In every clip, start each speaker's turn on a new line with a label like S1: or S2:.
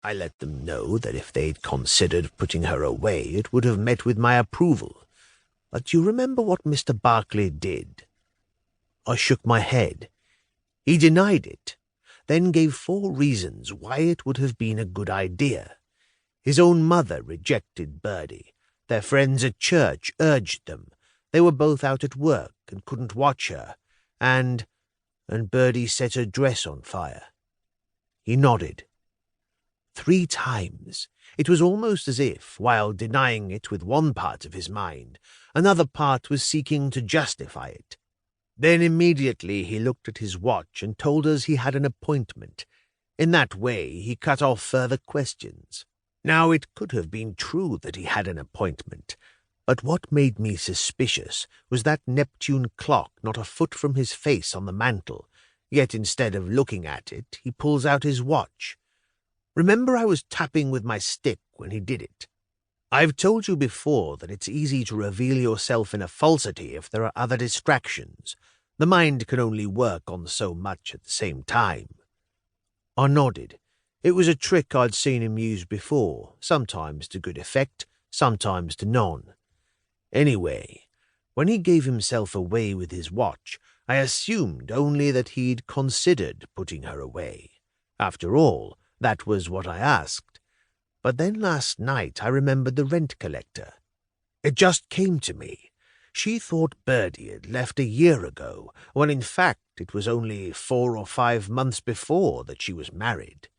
S1: I let them know that if they'd considered putting her away, it would have met with my approval. But you remember what Mr. Barclay did? I shook my head. He denied it, then gave 4 reasons why it would have been a good idea. His own mother rejected Birdie. Their friends at church urged them. They were both out at work and couldn't watch her. And Birdie set her dress on fire. He nodded. 3 times. It was almost as if, while denying it with one part of his mind, another part was seeking to justify it. Then immediately he looked at his watch and told us he had an appointment. In that way he cut off further questions. Now it could have been true that he had an appointment, but what made me suspicious was that Neptune clock not a foot from his face on the mantel, yet instead of looking at it he pulls out his watch. Remember, I was tapping with my stick when he did it. I've told you before that it's easy to reveal yourself in a falsity if there are other distractions. The mind can only work on so much at the same time. I nodded. It was a trick I'd seen him use before, sometimes to good effect, sometimes to none. Anyway, when he gave himself away with his watch, I assumed only that he'd considered putting her away. After all, that was what I asked. But then last night I remembered the rent collector. It just came to me. She thought Birdie had left a year ago, when in fact it was only 4 or 5 months before that she was married.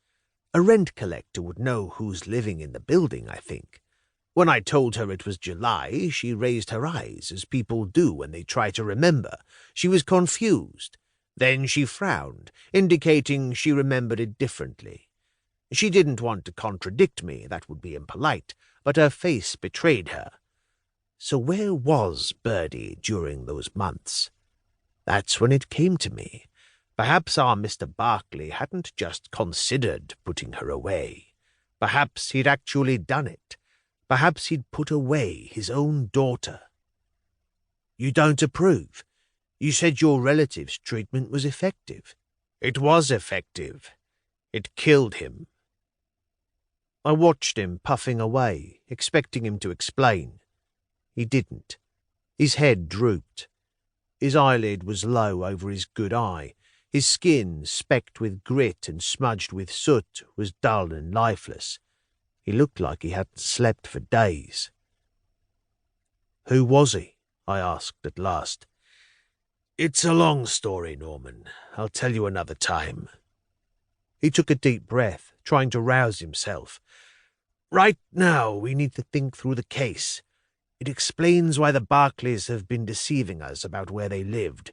S1: A rent collector would know who's living in the building, I think. When I told her it was July, she raised her eyes, as people do when they try to remember. She was confused. Then she frowned, indicating she remembered it differently. She didn't want to contradict me, that would be impolite, but her face betrayed her. So where was Birdie during those months? That's when it came to me. Perhaps our Mr. Barclay hadn't just considered putting her away. Perhaps he'd actually done it. Perhaps he'd put away his own daughter. You don't approve? You said your relative's treatment was effective. It was effective. It killed him. I watched him puffing away, expecting him to explain. He didn't. His head drooped. His eyelid was low over his good eye. His skin, specked with grit and smudged with soot, was dull and lifeless. He looked like he hadn't slept for days. "Who was he?" I asked at last. "It's a long story, Norman. I'll tell you another time." He took a deep breath, trying to rouse himself. "Right now we need to think through the case. It explains why the Barclays have been deceiving us about where they lived.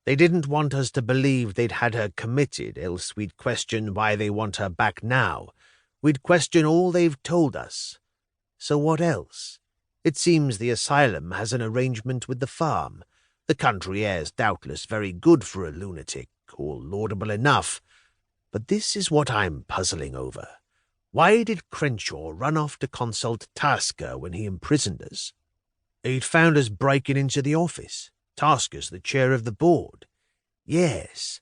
S1: They didn't want us to believe they'd had her committed, else we'd question why they want her back now. We'd question all they've told us. So what else? It seems the asylum has an arrangement with the farm. The country air's doubtless very good for a lunatic, or laudable enough. But this is what I'm puzzling over. Why did Crenshaw run off to consult Tasker when he imprisoned us? He'd found us breaking into the office. Tasker's the chair of the board. Yes,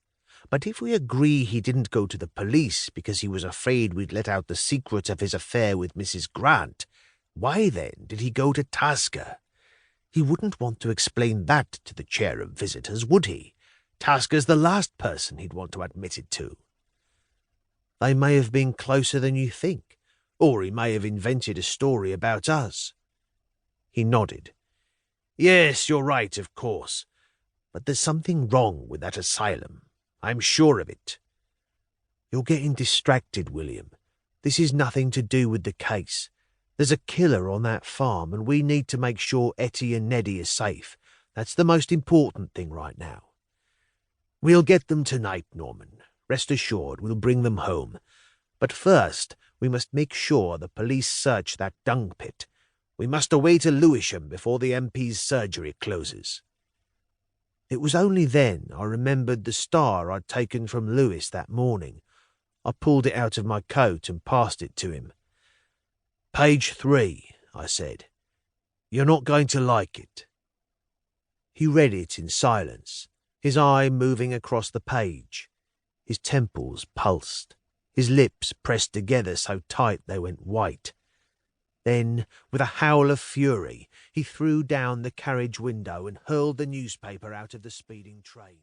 S1: but if we agree he didn't go to the police because he was afraid we'd let out the secret of his affair with Mrs. Grant, why then did he go to Tasker? He wouldn't want to explain that to the chair of visitors, would he? Tasker's the last person he'd want to admit it to. They may have been closer than you think, or he may have invented a story about us. He nodded. Yes, you're right, of course. But there's something wrong with that asylum. I'm sure of it. You're getting distracted, William. This is nothing to do with the case. There's a killer on that farm, and we need to make sure Etty and Neddy are safe. That's the most important thing right now. We'll get them tonight, Norman. Rest assured, we'll bring them home. But first, we must make sure the police search that dung pit. We must away to Lewisham before the MP's surgery closes. It was only then I remembered the star I'd taken from Lewis that morning. I pulled it out of my coat and passed it to him. Page 3, I said. You're not going to like it. He read it in silence, his eye moving across the page. His temples pulsed. His lips pressed together so tight they went white. Then, with a howl of fury, he threw down the carriage window and hurled the newspaper out of the speeding train.